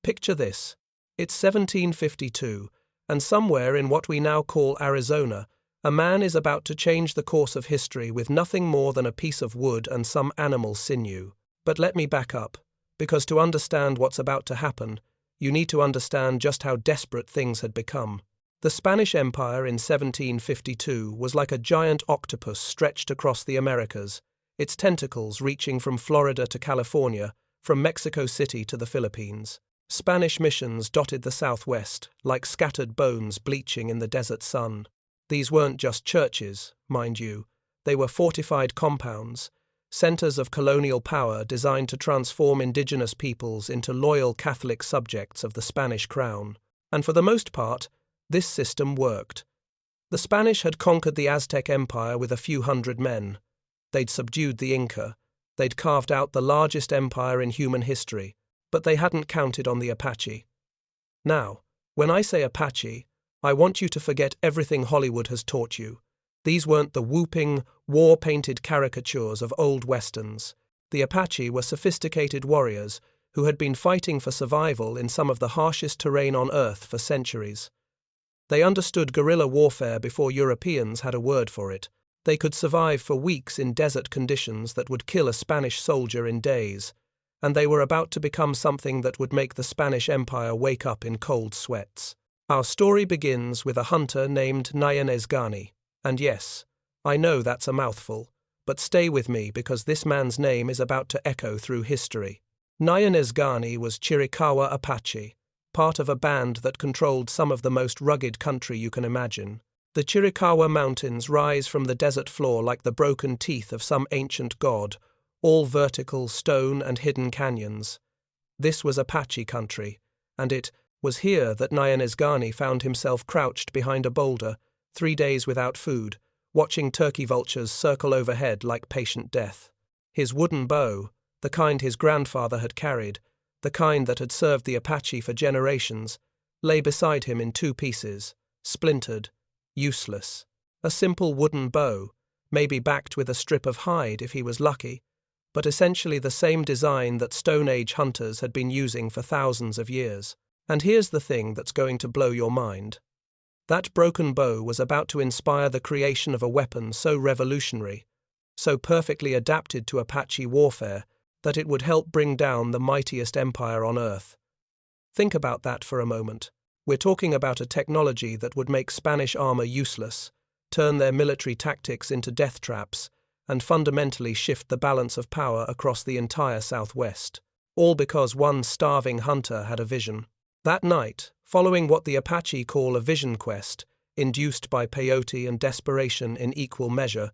Picture this. It's 1752, and somewhere in what we now call Arizona, a man is about to change the course of history with nothing more than a piece of wood and some animal sinew. But let me back up, because to understand what's about to happen, you need to understand just how desperate things had become. The Spanish Empire in 1752 was like a giant octopus stretched across the Americas, its tentacles reaching from Florida to California, from Mexico City to the Philippines. Spanish missions dotted the southwest, like scattered bones bleaching in the desert sun. These weren't just churches, mind you. They were fortified compounds, centers of colonial power designed to transform indigenous peoples into loyal Catholic subjects of the Spanish crown. And for the most part, this system worked. The Spanish had conquered the Aztec Empire with a few hundred men. They'd subdued the Inca. They'd carved out the largest empire in human history, but they hadn't counted on the Apache. Now, when I say Apache, I want you to forget everything Hollywood has taught you. These weren't the whooping, war-painted caricatures of old westerns. The Apache were sophisticated warriors who had been fighting for survival in some of the harshest terrain on Earth for centuries. They understood guerrilla warfare before Europeans had a word for it. They could survive for weeks in desert conditions that would kill a Spanish soldier in days, and they were about to become something that would make the Spanish Empire wake up in cold sweats. Our story begins with a hunter named Sinew-Backed. And yes, I know that's a mouthful, but stay with me because this man's name is about to echo through history. Sinew-Backed was Chiricahua Apache, part of a band that controlled some of the most rugged country you can imagine. The Chiricahua Mountains rise from the desert floor like the broken teeth of some ancient god, all vertical, stone and hidden canyons. This was Apache country, and it was here that Sinew-Backed found himself crouched behind a boulder, 3 days without food, watching turkey vultures circle overhead like patient death. His wooden bow, the kind his grandfather had carried, the kind that had served the Apache for generations, lay beside him in 2 pieces, splintered, useless. A simple wooden bow, maybe backed with a strip of hide if he was lucky, but essentially the same design that Stone Age hunters had been using for thousands of years. And here's the thing that's going to blow your mind. That broken bow was about to inspire the creation of a weapon so revolutionary, so perfectly adapted to Apache warfare, that it would help bring down the mightiest empire on Earth. Think about that for a moment. We're talking about a technology that would make Spanish armor useless, turn their military tactics into death traps, and fundamentally shift the balance of power across the entire Southwest. All because one starving hunter had a vision. That night, following what the Apache call a vision quest, induced by peyote and desperation in equal measure,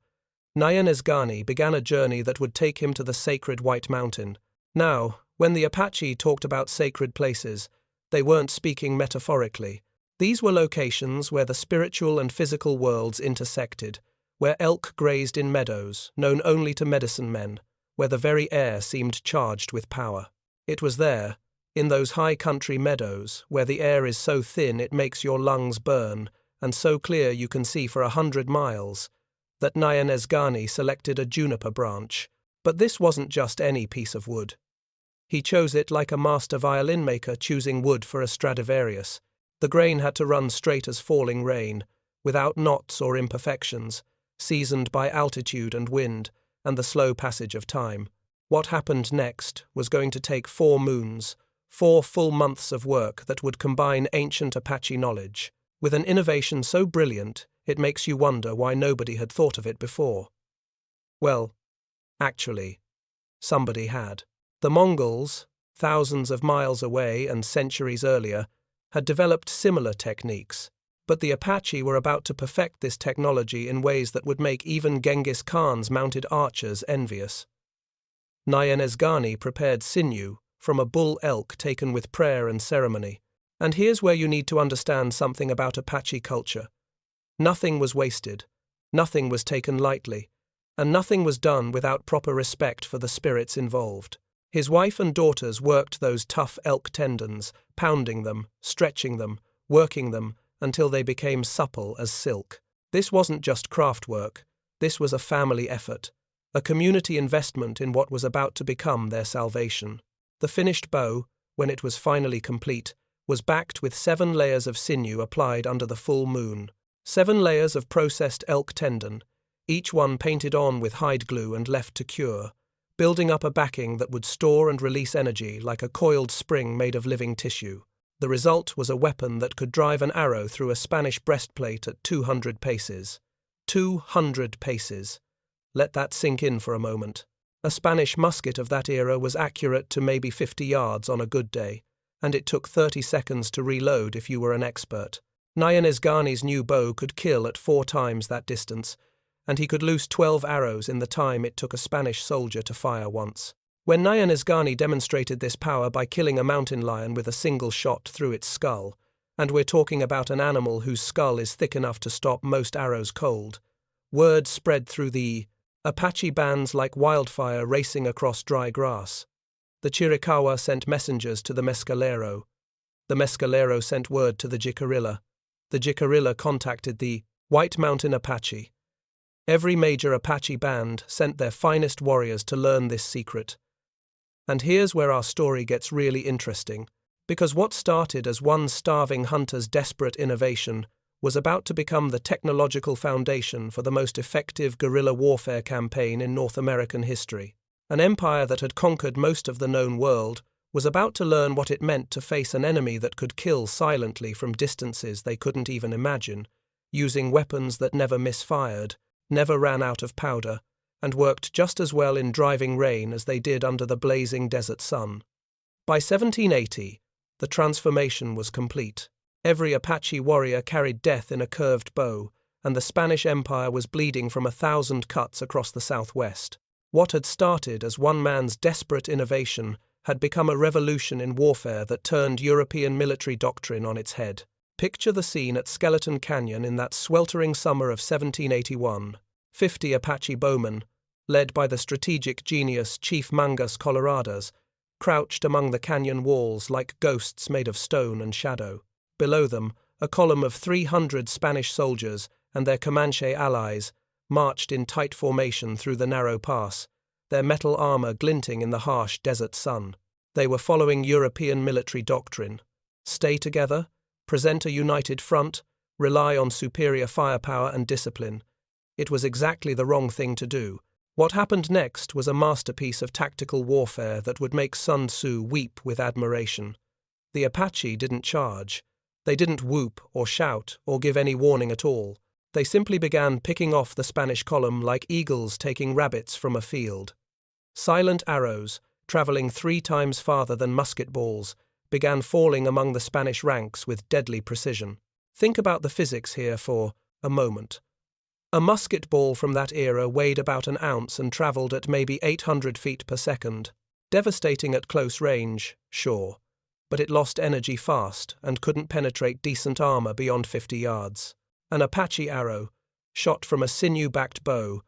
Sinew-Backed began a journey that would take him to the sacred White Mountain. Now, when the Apache talked about sacred places, they weren't speaking metaphorically. These were locations where the spiritual and physical worlds intersected, where elk grazed in meadows, known only to medicine men, where the very air seemed charged with power. It was there, in those high country meadows, where the air is so thin it makes your lungs burn, and so clear you can see for 100 miles, that Sinew-Backed selected a juniper branch. But this wasn't just any piece of wood. He chose it like a master violin maker choosing wood for a Stradivarius. The grain had to run straight as falling rain, without knots or imperfections, seasoned by altitude and wind, and the slow passage of time. What happened next was going to take 4 moons, 4 full months of work that would combine ancient Apache knowledge, with an innovation so brilliant it makes you wonder why nobody had thought of it before. Well, actually, somebody had. The Mongols, thousands of miles away and centuries earlier, had developed similar techniques, but the Apache were about to perfect this technology in ways that would make even Genghis Khan's mounted archers envious. Sinew-Backed prepared sinew from a bull elk taken with prayer and ceremony. And here's where you need to understand something about Apache culture. Nothing was wasted, nothing was taken lightly, and nothing was done without proper respect for the spirits involved. His wife and daughters worked those tough elk tendons, pounding them, stretching them, working them, until they became supple as silk. This wasn't just craft work, this was a family effort, a community investment in what was about to become their salvation. The finished bow, when it was finally complete, was backed with 7 layers of sinew applied under the full moon. 7 layers of processed elk tendon, each one painted on with hide glue and left to cure, building up a backing that would store and release energy like a coiled spring made of living tissue. The result was a weapon that could drive an arrow through a Spanish breastplate at 200 paces. 200 paces. Let that sink in for a moment. A Spanish musket of that era was accurate to maybe 50 yards on a good day, and it took 30 seconds to reload if you were an expert. Nyanesgani's new bow could kill at 4 times that distance, and he could loose 12 arrows in the time it took a Spanish soldier to fire once. When Nyanesgani demonstrated this power by killing a mountain lion with a single shot through its skull, and we're talking about an animal whose skull is thick enough to stop most arrows cold, word spread through the Apache bands like wildfire racing across dry grass. The Chiricahua sent messengers to the Mescalero. The Mescalero sent word to the Jicarilla. The Jicarilla contacted the White Mountain Apache. Every major Apache band sent their finest warriors to learn this secret. And here's where our story gets really interesting, because what started as one starving hunter's desperate innovation was about to become the technological foundation for the most effective guerrilla warfare campaign in North American history. An empire that had conquered most of the known world was about to learn what it meant to face an enemy that could kill silently from distances they couldn't even imagine, using weapons that never misfired, never ran out of powder, and worked just as well in driving rain as they did under the blazing desert sun. By 1780, the transformation was complete. Every Apache warrior carried death in a curved bow, and the Spanish Empire was bleeding from 1,000 cuts across the southwest. What had started as one man's desperate innovation had become a revolution in warfare that turned European military doctrine on its head. Picture the scene at Skeleton Canyon in that sweltering summer of 1781. 50 Apache bowmen, led by the strategic genius Chief Mangus Coloradas, crouched among the canyon walls like ghosts made of stone and shadow. Below them, a column of 300 Spanish soldiers and their Comanche allies marched in tight formation through the narrow pass, their metal armor glinting in the harsh desert sun. They were following European military doctrine. Stay together, present a united front, rely on superior firepower and discipline. It was exactly the wrong thing to do. What happened next was a masterpiece of tactical warfare that would make Sun Tzu weep with admiration. The Apache didn't charge. They didn't whoop or shout or give any warning at all. They simply began picking off the Spanish column like eagles taking rabbits from a field. Silent arrows, traveling 3 times farther than musket balls, began falling among the Spanish ranks with deadly precision. Think about the physics here for a moment. A musket ball from that era weighed about an ounce and traveled at maybe 800 feet per second. Devastating at close range, sure, but it lost energy fast and couldn't penetrate decent armor beyond 50 yards. An Apache arrow, shot from a sinew-backed bow,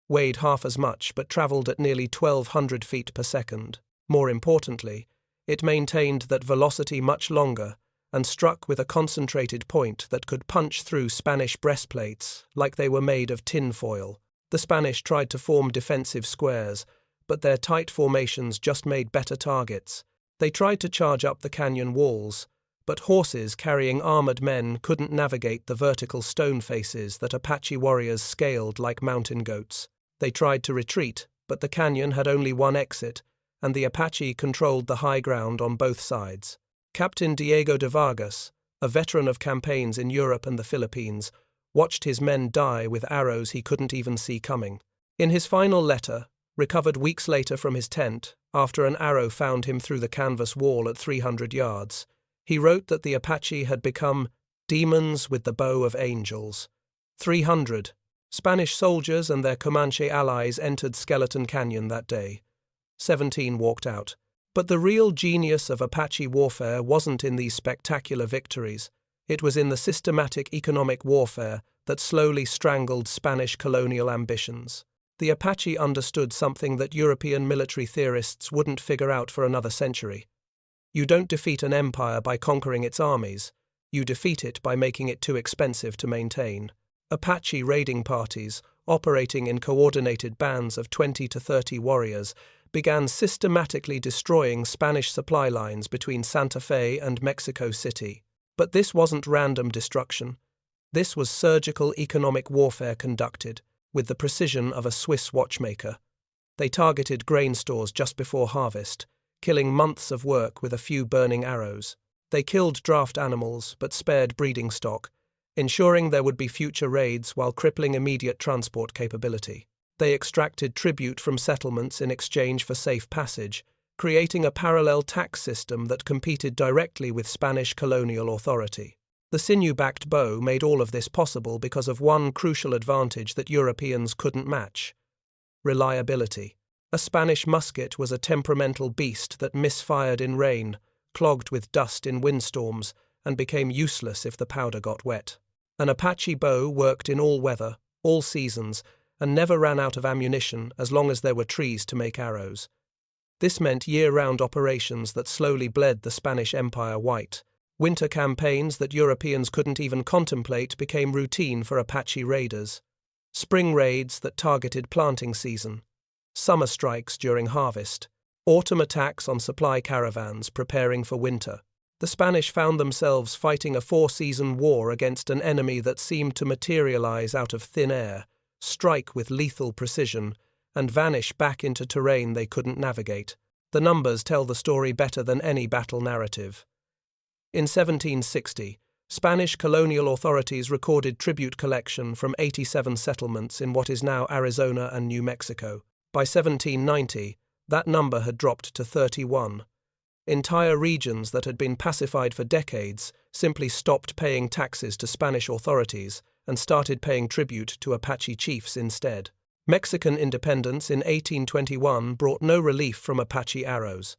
weighed half as much but traveled at nearly 1,200 feet per second. More importantly, it maintained that velocity much longer and struck with a concentrated point that could punch through Spanish breastplates like they were made of tin foil. The Spanish tried to form defensive squares, but their tight formations just made better targets. They tried to charge up the canyon walls, but horses carrying armored men couldn't navigate the vertical stone faces that Apache warriors scaled like mountain goats. They tried to retreat, but the canyon had only one exit, and the Apache controlled the high ground on both sides. Captain Diego de Vargas, a veteran of campaigns in Europe and the Philippines, watched his men die with arrows he couldn't even see coming. In his final letter, recovered weeks later from his tent, after an arrow found him through the canvas wall at 300 yards, he wrote that the Apache had become demons with the bow of angels. 300 Spanish soldiers and their Comanche allies entered Skeleton Canyon that day. 17 walked out. But the real genius of Apache warfare wasn't in these spectacular victories. It was in the systematic economic warfare that slowly strangled Spanish colonial ambitions. The Apache understood something that European military theorists wouldn't figure out for another century. You don't defeat an empire by conquering its armies. You defeat it by making it too expensive to maintain. Apache raiding parties, operating in coordinated bands of 20 to 30 warriors, began systematically destroying Spanish supply lines between Santa Fe and Mexico City. But this wasn't random destruction. This was surgical economic warfare conducted with the precision of a Swiss watchmaker. They targeted grain stores just before harvest, killing months of work with a few burning arrows. They killed draft animals but spared breeding stock, ensuring there would be future raids while crippling immediate transport capability. They extracted tribute from settlements in exchange for safe passage, creating a parallel tax system that competed directly with Spanish colonial authority. The Sinew-Backed bow made all of this possible because of one crucial advantage that Europeans couldn't match: reliability. A Spanish musket was a temperamental beast that misfired in rain, clogged with dust in windstorms, and became useless if the powder got wet. An Apache bow worked in all weather, all seasons, and never ran out of ammunition as long as there were trees to make arrows. This meant year-round operations that slowly bled the Spanish Empire white. Winter campaigns that Europeans couldn't even contemplate became routine for Apache raiders. Spring raids that targeted planting season. Summer strikes during harvest. Autumn attacks on supply caravans preparing for winter. The Spanish found themselves fighting a four-season war against an enemy that seemed to materialize out of thin air, strike with lethal precision, and vanish back into terrain they couldn't navigate. The numbers tell the story better than any battle narrative. In 1760, Spanish colonial authorities recorded tribute collection from 87 settlements in what is now Arizona and New Mexico. By 1790, that number had dropped to 31. Entire regions that had been pacified for decades simply stopped paying taxes to Spanish authorities and started paying tribute to Apache chiefs instead. Mexican independence in 1821 brought no relief from Apache arrows.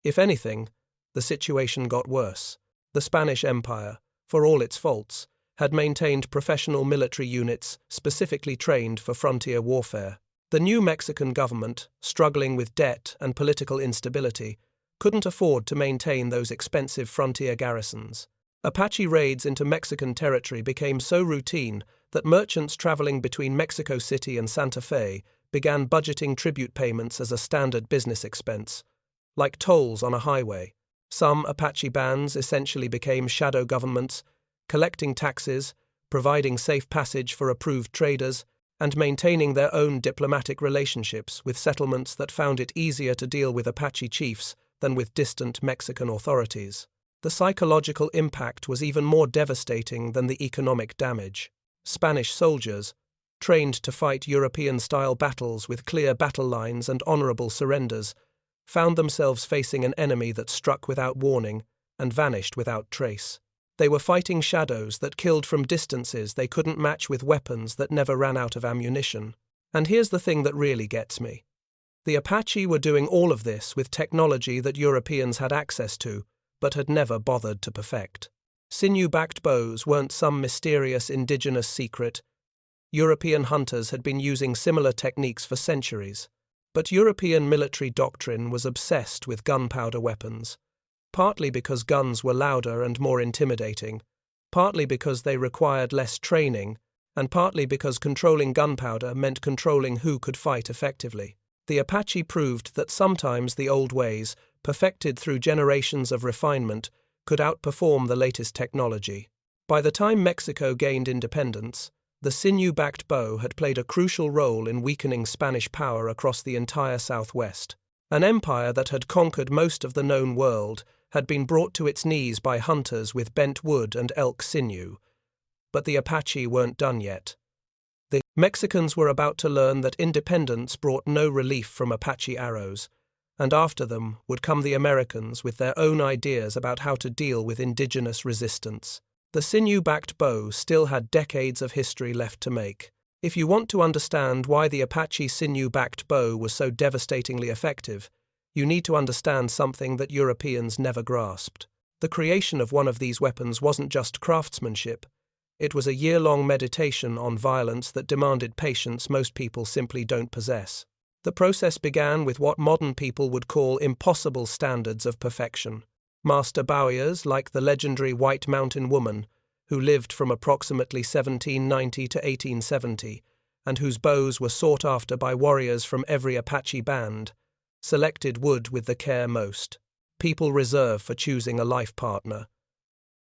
If anything, the situation got worse. The Spanish Empire, for all its faults, had maintained professional military units specifically trained for frontier warfare. The new Mexican government, struggling with debt and political instability, couldn't afford to maintain those expensive frontier garrisons. Apache raids into Mexican territory became so routine that merchants traveling between Mexico City and Santa Fe began budgeting tribute payments as a standard business expense, like tolls on a highway. Some Apache bands essentially became shadow governments, collecting taxes, providing safe passage for approved traders, and maintaining their own diplomatic relationships with settlements that found it easier to deal with Apache chiefs than with distant Mexican authorities. The psychological impact was even more devastating than the economic damage. Spanish soldiers, trained to fight European-style battles with clear battle lines and honorable surrenders, found themselves facing an enemy that struck without warning and vanished without trace. They were fighting shadows that killed from distances they couldn't match with weapons that never ran out of ammunition. And here's the thing that really gets me. The Apache were doing all of this with technology that Europeans had access to, but had never bothered to perfect. Sinew-backed bows weren't some mysterious indigenous secret. European hunters had been using similar techniques for centuries. But European military doctrine was obsessed with gunpowder weapons, partly because guns were louder and more intimidating, partly because they required less training, and partly because controlling gunpowder meant controlling who could fight effectively. The Apache proved that sometimes the old ways, perfected through generations of refinement, could outperform the latest technology. By the time Mexico gained independence, the Sinew-backed bow had played a crucial role in weakening Spanish power across the entire Southwest. An empire that had conquered most of the known world had been brought to its knees by hunters with bent wood and elk sinew. But the Apache weren't done yet. The Mexicans were about to learn that independence brought no relief from Apache arrows, and after them would come the Americans with their own ideas about how to deal with indigenous resistance. The Sinew-backed bow still had decades of history left to make. If you want to understand why the Apache Sinew-backed bow was so devastatingly effective, you need to understand something that Europeans never grasped. The creation of one of these weapons wasn't just craftsmanship. It was a year-long meditation on violence that demanded patience most people simply don't possess. The process began with what modern people would call impossible standards of perfection. Master bowyers like the legendary White Mountain Woman, who lived from approximately 1790 to 1870, and whose bows were sought after by warriors from every Apache band, selected wood with the care most people reserve for choosing a life partner.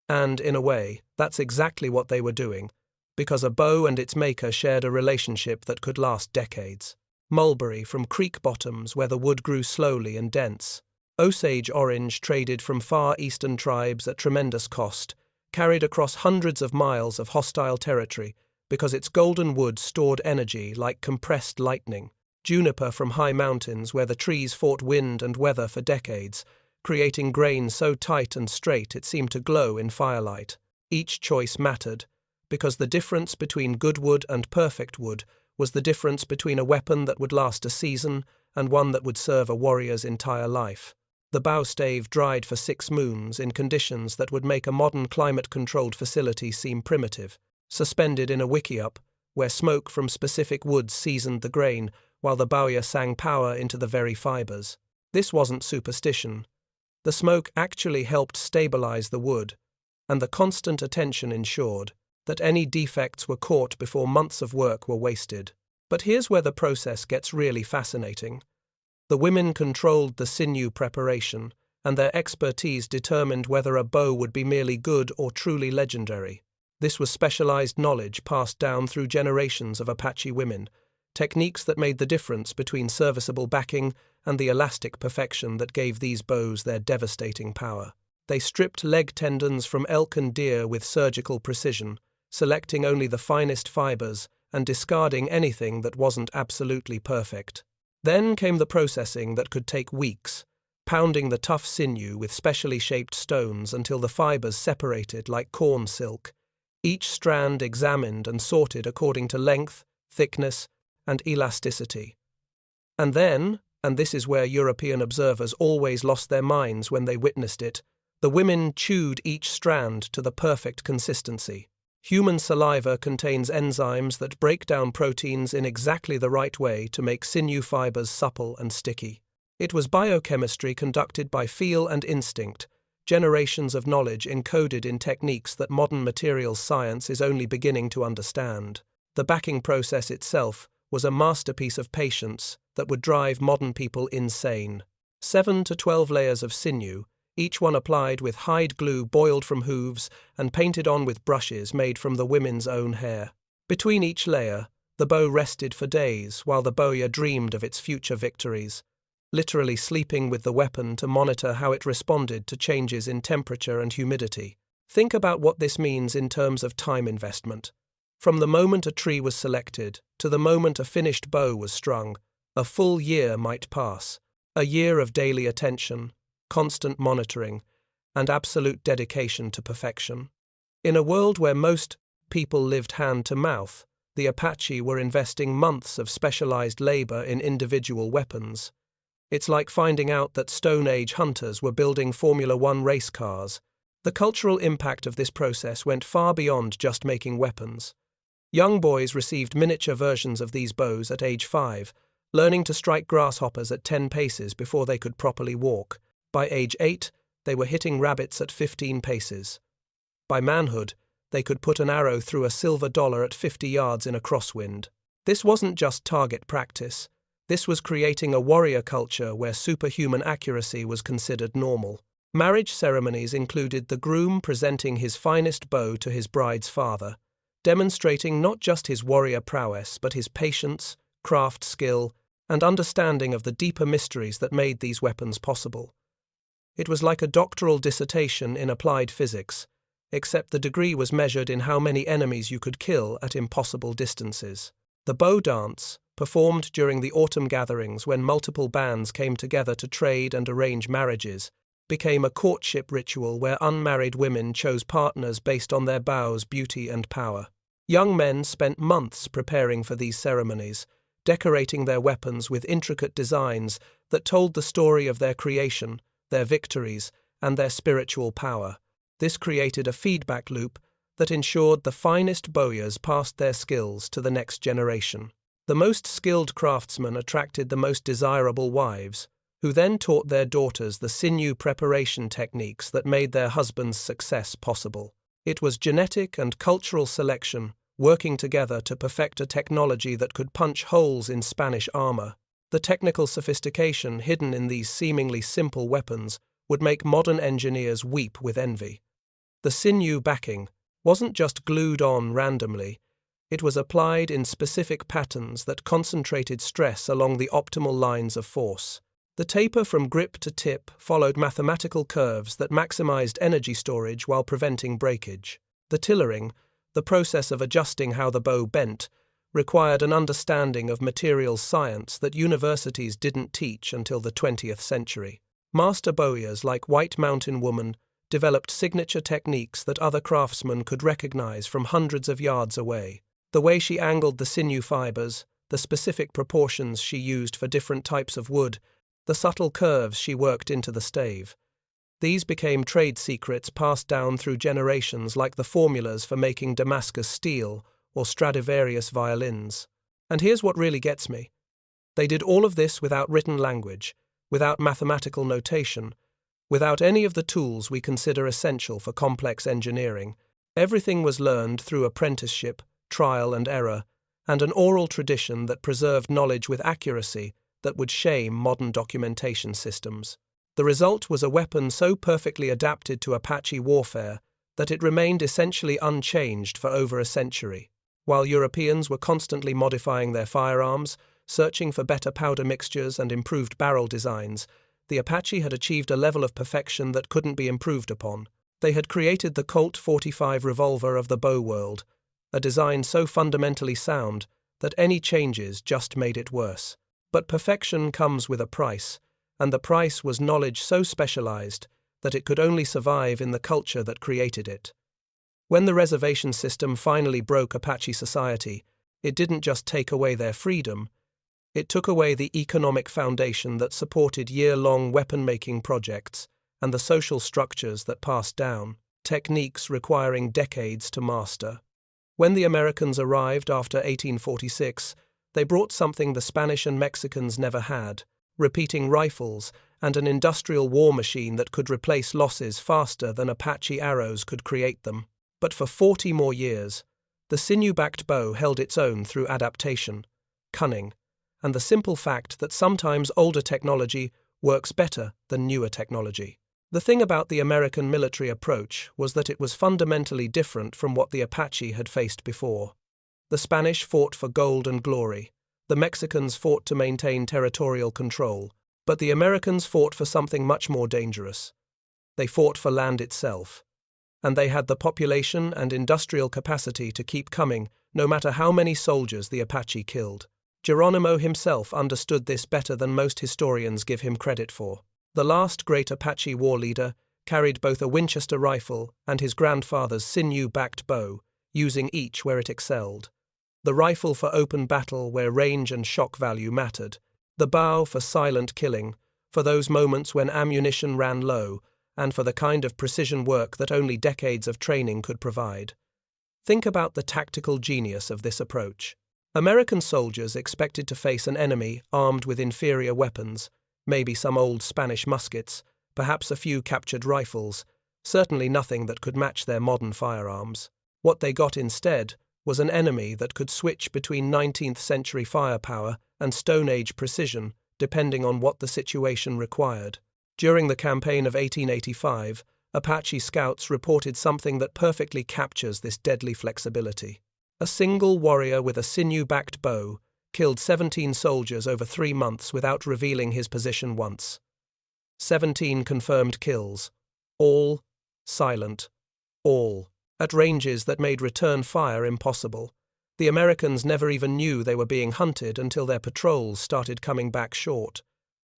And, in a way, that's exactly what they were doing, because a bow and its maker shared a relationship that could last decades. Mulberry from creek bottoms where the wood grew slowly and dense. Osage orange traded from far eastern tribes at tremendous cost, carried across hundreds of miles of hostile territory because its golden wood stored energy like compressed lightning. Juniper from high mountains where the trees fought wind and weather for decades, creating grain so tight and straight it seemed to glow in firelight. Each choice mattered, because the difference between good wood and perfect wood was the difference between a weapon that would last a season and one that would serve a warrior's entire life. The bow stave dried for 6 moons in conditions that would make a modern climate-controlled facility seem primitive, suspended in a wickiup, where smoke from specific woods seasoned the grain while the bowyer sang power into the very fibers. This wasn't superstition. The smoke actually helped stabilize the wood, and the constant attention ensured that any defects were caught before months of work were wasted. But here's where the process gets really fascinating. The women controlled the sinew preparation, and their expertise determined whether a bow would be merely good or truly legendary. This was specialized knowledge passed down through generations of Apache women, techniques that made the difference between serviceable backing and the elastic perfection that gave these bows their devastating power. They stripped leg tendons from elk and deer with surgical precision, selecting only the finest fibers and discarding anything that wasn't absolutely perfect. Then came the processing that could take weeks, pounding the tough sinew with specially shaped stones until the fibers separated like corn silk, each strand examined and sorted according to length, thickness, and elasticity. And then, and this is where European observers always lost their minds when they witnessed it, the women chewed each strand to the perfect consistency. Human saliva contains enzymes that break down proteins in exactly the right way to make sinew fibers supple and sticky. It was biochemistry conducted by feel and instinct, generations of knowledge encoded in techniques that modern materials science is only beginning to understand. The backing process itself was a masterpiece of patience that would drive modern people insane. 7 to 12 layers of sinew, each one applied with hide glue boiled from hooves and painted on with brushes made from the women's own hair. Between each layer, the bow rested for days while the bowyer dreamed of its future victories, literally sleeping with the weapon to monitor how it responded to changes in temperature and humidity. Think about what this means in terms of time investment. From the moment a tree was selected to the moment a finished bow was strung, a full year might pass, a year of daily attention, constant monitoring, and absolute dedication to perfection. In a world where most people lived hand to mouth, the Apache were investing months of specialized labor in individual weapons. It's like finding out that Stone Age hunters were building Formula One race cars. The cultural impact of this process went far beyond just making weapons. Young boys received miniature versions of these bows at age 5, learning to strike grasshoppers at 10 paces before they could properly walk. By age 8, they were hitting rabbits at 15 paces. By manhood, they could put an arrow through a silver dollar at 50 yards in a crosswind. This wasn't just target practice. This was creating a warrior culture where superhuman accuracy was considered normal. Marriage ceremonies included the groom presenting his finest bow to his bride's father, demonstrating not just his warrior prowess but his patience, craft skill, and understanding of the deeper mysteries that made these weapons possible. It was like a doctoral dissertation in applied physics, except the degree was measured in how many enemies you could kill at impossible distances. The bow dance, performed during the autumn gatherings when multiple bands came together to trade and arrange marriages, became a courtship ritual where unmarried women chose partners based on their bow's beauty and power. Young men spent months preparing for these ceremonies, decorating their weapons with intricate designs that told the story of their creation, their victories, and their spiritual power. This created a feedback loop that ensured the finest bowyers passed their skills to the next generation. The most skilled craftsmen attracted the most desirable wives, who then taught their daughters the sinew preparation techniques that made their husbands' success possible. It was genetic and cultural selection working together to perfect a technology that could punch holes in Spanish armor. The technical sophistication hidden in these seemingly simple weapons would make modern engineers weep with envy. The sinew backing wasn't just glued on randomly, it was applied in specific patterns that concentrated stress along the optimal lines of force. The taper from grip to tip followed mathematical curves that maximized energy storage while preventing breakage. The tillering, the process of adjusting how the bow bent, required an understanding of materials science that universities didn't teach until the 20th century. Master bowyers like White Mountain Woman developed signature techniques that other craftsmen could recognize from hundreds of yards away. The way she angled the sinew fibers, the specific proportions she used for different types of wood, the subtle curves she worked into the stave. These became trade secrets passed down through generations like the formulas for making Damascus steel or Stradivarius violins. And here's what really gets me. They did all of this without written language, without mathematical notation, without any of the tools we consider essential for complex engineering. Everything was learned through apprenticeship, trial and error, and an oral tradition that preserved knowledge with accuracy that would shame modern documentation systems. The result was a weapon so perfectly adapted to Apache warfare that it remained essentially unchanged for over a century. While Europeans were constantly modifying their firearms, searching for better powder mixtures and improved barrel designs, the Apache had achieved a level of perfection that couldn't be improved upon. They had created the Colt 45 revolver of the bow world, a design so fundamentally sound that any changes just made it worse. But perfection comes with a price, and the price was knowledge so specialized that it could only survive in the culture that created it. When the reservation system finally broke Apache society, it didn't just take away their freedom, it took away the economic foundation that supported year-long weapon-making projects and the social structures that passed down, techniques requiring decades to master. When the Americans arrived after 1846, they brought something the Spanish and Mexicans never had: repeating rifles and an industrial war machine that could replace losses faster than Apache arrows could create them. But for 40 more years, the sinew-backed bow held its own through adaptation, cunning, and the simple fact that sometimes older technology works better than newer technology. The thing about the American military approach was that it was fundamentally different from what the Apache had faced before. The Spanish fought for gold and glory, the Mexicans fought to maintain territorial control, but the Americans fought for something much more dangerous. They fought for land itself, and they had the population and industrial capacity to keep coming no matter how many soldiers the Apache killed. Geronimo himself understood this better than most historians give him credit for. The last great Apache war leader carried both a Winchester rifle and his grandfather's sinew-backed bow, using each where it excelled. The rifle for open battle where range and shock value mattered, the bow for silent killing, for those moments when ammunition ran low, and for the kind of precision work that only decades of training could provide. Think about the tactical genius of this approach. American soldiers expected to face an enemy armed with inferior weapons, maybe some old Spanish muskets, perhaps a few captured rifles, certainly nothing that could match their modern firearms. What they got instead was an enemy that could switch between 19th century firepower and Stone Age precision, depending on what the situation required. During the campaign of 1885, Apache scouts reported something that perfectly captures this deadly flexibility. A single warrior with a sinew-backed bow killed 17 soldiers over 3 months without revealing his position once. 17 confirmed kills, all silent, all at ranges that made return fire impossible. The Americans never even knew they were being hunted until their patrols started coming back short.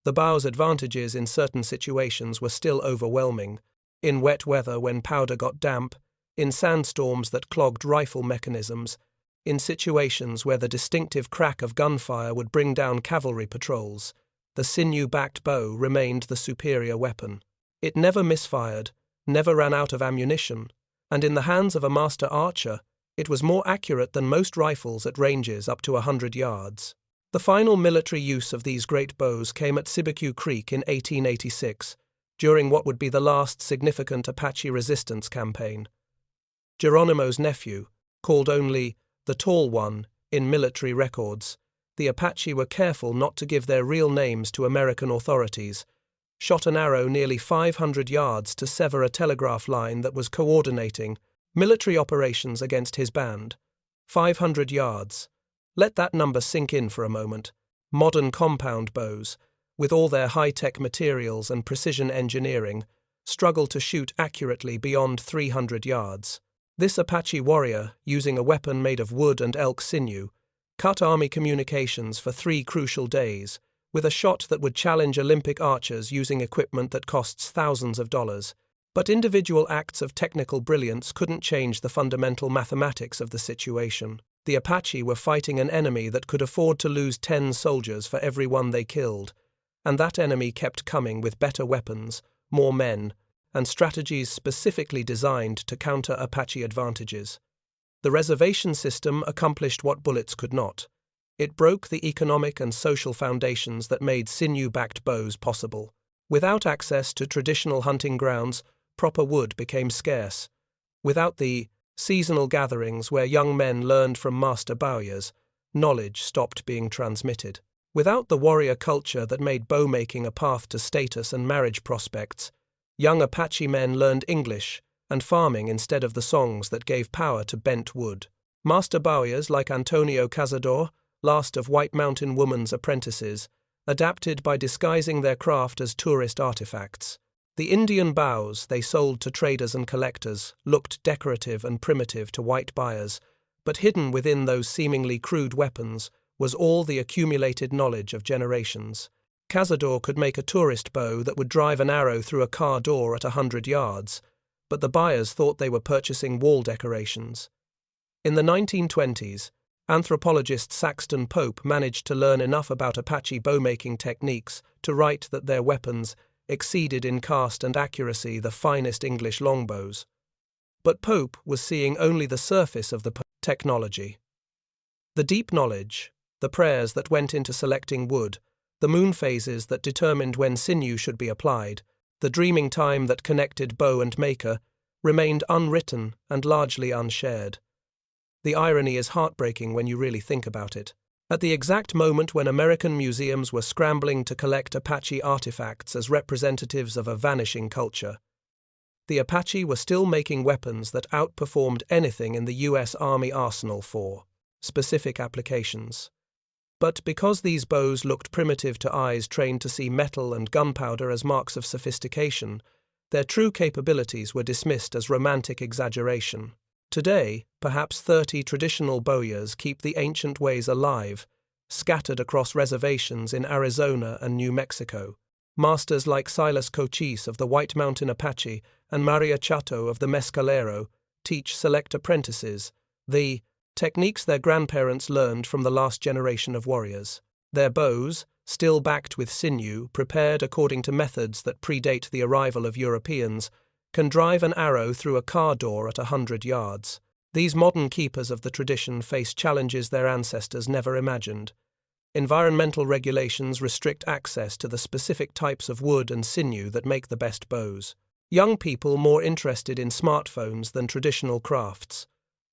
The bow's advantages in certain situations were still overwhelming: in wet weather when powder got damp, in sandstorms that clogged rifle mechanisms, in situations where the distinctive crack of gunfire would bring down cavalry patrols. The sinew-backed bow remained the superior weapon. It never misfired, never ran out of ammunition, and in the hands of a master archer, it was more accurate than most rifles at ranges up to 100 yards. The final military use of these great bows came at Sibeque Creek in 1886, during what would be the last significant Apache resistance campaign. Geronimo's nephew, called only the tall one, in military records. The Apache were careful not to give their real names to American authorities, shot an arrow nearly 500 yards to sever a telegraph line that was coordinating military operations against his band. 500 yards. Let that number sink in for a moment. Modern compound bows, with all their high-tech materials and precision engineering, struggle to shoot accurately beyond 300 yards. This Apache warrior, using a weapon made of wood and elk sinew, cut army communications for 3 crucial days, with a shot that would challenge Olympic archers using equipment that costs thousands of dollars. But individual acts of technical brilliance couldn't change the fundamental mathematics of the situation. The Apache were fighting an enemy that could afford to lose 10 soldiers for every one they killed, and that enemy kept coming with better weapons, more men, and strategies specifically designed to counter Apache advantages. The reservation system accomplished what bullets could not. It broke the economic and social foundations that made sinew-backed bows possible. Without access to traditional hunting grounds, proper wood became scarce. Without the seasonal gatherings where young men learned from master bowyers, knowledge stopped being transmitted. Without the warrior culture that made bow-making a path to status and marriage prospects, young Apache men learned English and farming instead of the songs that gave power to bent wood. Master bowyers like Antonio Cazador, last of White Mountain Woman's apprentices, adapted by disguising their craft as tourist artifacts. The Indian bows they sold to traders and collectors looked decorative and primitive to white buyers, but hidden within those seemingly crude weapons was all the accumulated knowledge of generations. Cazador could make a tourist bow that would drive an arrow through a car door at 100 yards, but the buyers thought they were purchasing wall decorations. In the 1920s, anthropologist Saxton Pope managed to learn enough about Apache bow-making techniques to write that their weapons exceeded in cast and accuracy the finest English longbows. But Pope was seeing only the surface of the technology. The deep knowledge, the prayers that went into selecting wood, the moon phases that determined when sinew should be applied, the dreaming time that connected bow and maker, remained unwritten and largely unshared. The irony is heartbreaking when you really think about it. At the exact moment when American museums were scrambling to collect Apache artifacts as representatives of a vanishing culture, the Apache were still making weapons that outperformed anything in the U.S. Army arsenal for specific applications. But because these bows looked primitive to eyes trained to see metal and gunpowder as marks of sophistication, their true capabilities were dismissed as romantic exaggeration. Today, perhaps 30 traditional bowyers keep the ancient ways alive, scattered across reservations in Arizona and New Mexico. Masters like Silas Cochise of the White Mountain Apache and Maria Chato of the Mescalero teach select apprentices the techniques their grandparents learned from the last generation of warriors. Their bows, still backed with sinew, prepared according to methods that predate the arrival of Europeans, can drive an arrow through a car door at 100 yards. These modern keepers of the tradition face challenges their ancestors never imagined. Environmental regulations restrict access to the specific types of wood and sinew that make the best bows. Young people more interested in smartphones than traditional crafts.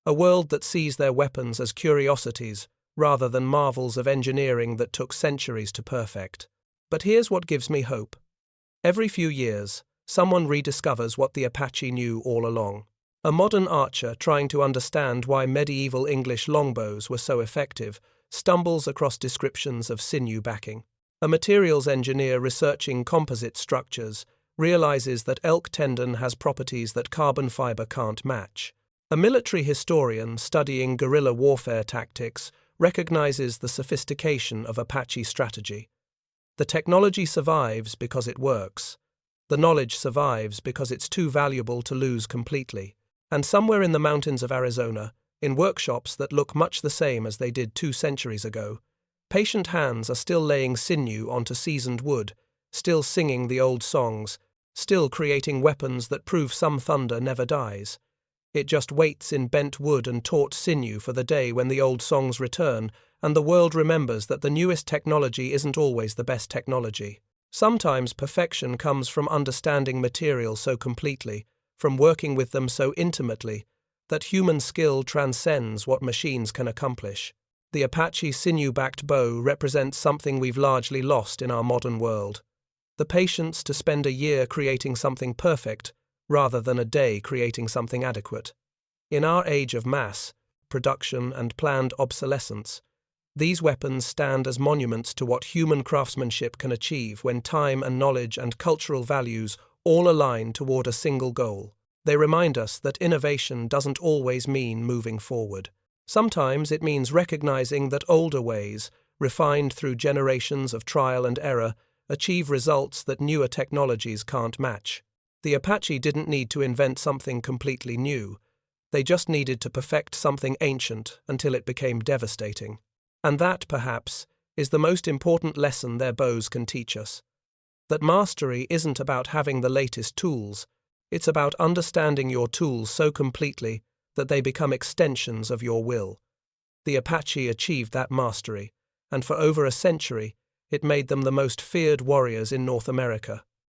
A world that sees their weapons as curiosities rather than marvels of engineering that took centuries to perfect. But here's what gives me hope. Every few years, someone rediscovers what the Apache knew all along. A modern archer trying to understand why medieval English longbows were so effective stumbles across descriptions of sinew backing. A materials engineer researching composite structures realizes that elk tendon has properties that carbon fiber can't match. A military historian studying guerrilla warfare tactics recognizes the sophistication of Apache strategy. The technology survives because it works. The knowledge survives because it's too valuable to lose completely. And somewhere in the mountains of Arizona, in workshops that look much the same as they did 2 centuries ago, patient hands are still laying sinew onto seasoned wood, still singing the old songs, still creating weapons that prove some thunder never dies. It just waits in bent wood and taut sinew for the day when the old songs return, and the world remembers that the newest technology isn't always the best technology. Sometimes perfection comes from understanding materials so completely, from working with them so intimately, that human skill transcends what machines can accomplish. The Apache Sinew-Backed bow represents something we've largely lost in our modern world: the patience to spend a year creating something perfect rather than a day creating something adequate. In our age of mass production and planned obsolescence, these weapons stand as monuments to what human craftsmanship can achieve when time and knowledge and cultural values all align toward a single goal. They remind us that innovation doesn't always mean moving forward. Sometimes it means recognizing that older ways, refined through generations of trial and error, achieve results that newer technologies can't match. The Apache didn't need to invent something completely new. They just needed to perfect something ancient until it became devastating. And that, perhaps, is the most important lesson their bows can teach us. That mastery isn't about having the latest tools, it's about understanding your tools so completely that they become extensions of your will. The Apache achieved that mastery, and for over a century, it made them the most feared warriors in North America.